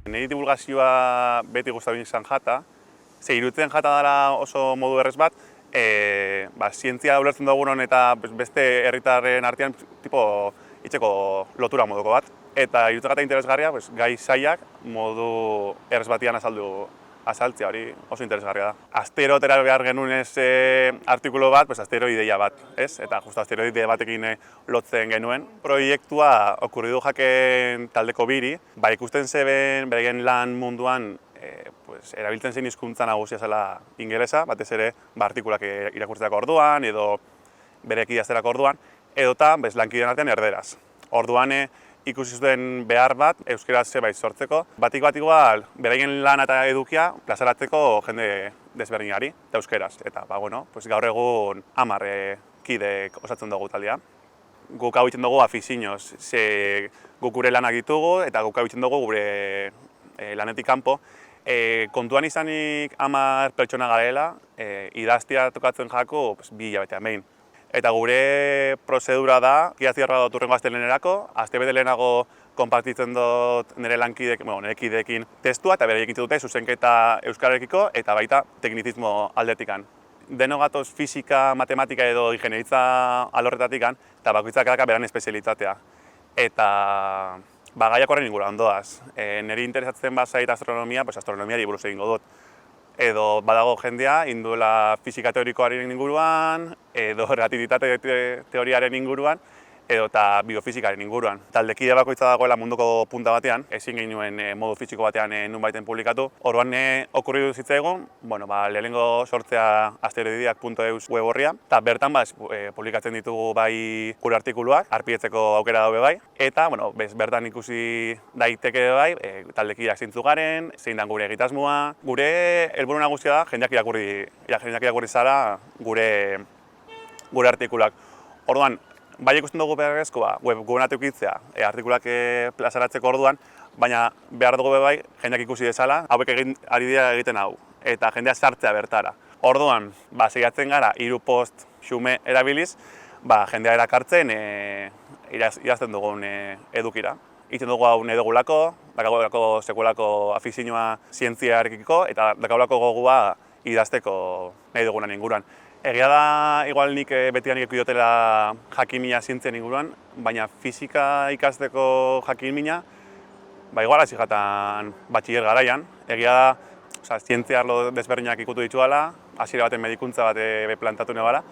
Niri divulgazioa beti gustatu izan jata, ze iruditzen jata dela oso modu errez bat, zientzia ulertzen dugunon eta beste herritarren artean itzeko lotura moduko bat. Eta iruditzen jata interesgarria, gai zailak modu errez batian azaltzea, hori oso interesgarria da. Asterotera behar genuen artikulu bat, asteroideia bat, ez? Eta justu asteroide batekin lotzen genuen. Proiektua okurridu jaken taldeko biri, ikusten zeben beraien lan munduan erabiltzen zen hizkuntza nagusia zela ingelesa, batez ere artikulak irakurtzeko orduan edo bereki idazterako orduan, edota lankideen artean erderaz. Orduan ikusi zuten behar bat euskeraz zerbait sortzeko, batik igual beraien lan eta edukia plazaratzeko jende desberdinari eta euskeraz. Eta gaur egun 10 kideek osatzen dugu taldea. Guk hau egiten dugu afizinoz, ze guk gure lanak ditugu eta guk hau egiten dugu gure lanetik kanpo. Kontuan izanik 10 pertsona garela, idaztea tokatzen jako 2 hilabetean behin. Eta gure prozedura da, idatzi dut hurrengo astelehenerako, astebete lehenago konpartitzen dut nire kideekin testua eta beraiekin dute zuzenketa euskararekiko eta baita teknizismo aldetikan. Deno gatoz fisika, matematika edo ingenieritza alorretatikan eta bakoitzak beran espezialitatea. Eta gaiak horren inguruan doaz. Niri interesatzen bazait astronomia, astronomiari buruz egingo dut. Edo badago jendea, induela fisika teorikoaren inguruan, edo relatibitate teoriaren inguruan, edo eta biofizikaren inguruan. Taldekide bakoitza dagoela munduko punta batean, ezin genuen modu fisiko batean nunbaiten publikatu. Orduan okurritu zitzaigun, lehenengo sortzea asteroidiak.eus web horria, eta bertan publikatzen ditugu bai gure artikuluak, arpietzeko aukera daube bai, eta bertan ikusi daiteke bai, taldekideak zeintzu garen, zein dan gure egitasmoa. Gure helburu nagusia da jendeak irakurri zara gure artikuluak. Orduan, bai ikusten dugu beharrezkoa webgunean edukitzea artikulak plazaratzeko orduan, baina behar dugu bai jendeak ikusi dezala, hauek ari dira egiten hau, eta jendea sartzea bertara. Orduan, saiatzen gara 3 post xume erabiliz, jendea erakartzen idazten dugun edukira. Egiten dugu hau nahi dugulako, dakagulako sekulako afizioa zientziarekiko, eta dakagulako gogua idazteko nahi dugunan inguruan. Egia da, igual nik betianik ekidotela jakin-mina zientzien inguruan, baina fisika ikasteko jakin-mina, igual hasi jatan batxiller garaian. Egia da, zientzia arlo desberdinak ikutu dituela, hasiera baten medikuntza bat plantatu nebala.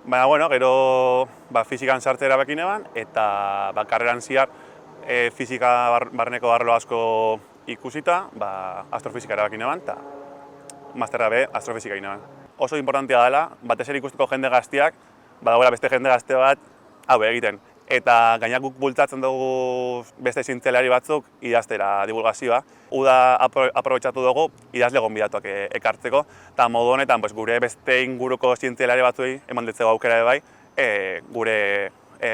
Baina, gero fisikan sartzea erabaki neban, eta karreran zihar fisika barneko arlo asko ikusita, astrofisika erabaki neban, eta masterra be astrofisika egin neban. Oso importantea dela, batez ere ikusteko jende gaztiak, badagoela beste jende gazte bat, hau egiten. Eta gainak guk bultzatzen dugu beste zientzialari batzuk idaztera divulgazioa. Uda aprobetxatu dugu idazle gonbidatuak ekartzeko, eta modu honetan gure beste inguruko zientzialari batzuei eman ditzeko aukera bai, gure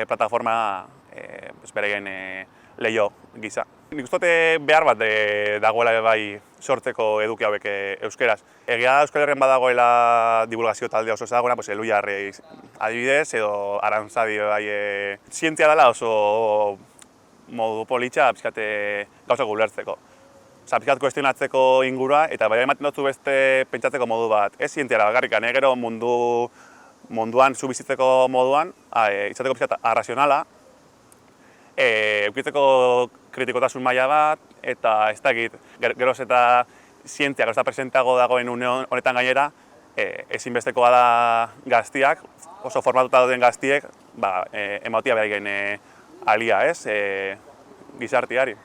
plataforma beraien leio gisa. Nik uste behar bat dagoela bai sortzeko eduki hauek euskeraz. Egia Euskal Herrian badagoela divulgazio taldea oso ezaguna, Eluiar adibidez, edo Arantzadi bai zientzia dela oso modu politxa gauzak ulertzeko. Pixkat kuestionatzeko ingurua eta bai ematen dutzu beste pentsatzeko modu bat. Ez zientziara bakarrik, gero munduan zu bizitzeko moduan, izateko pixkat arrazionala, eukitzeko kritikotasun maila bat, eta ez dakit, geroz eta zientzia geroz eta presentago dagoen une honetan gainera, ezinbestekoa da gaztiak, oso formatuta duten gaztiek, ematia behar alia, gizarteari.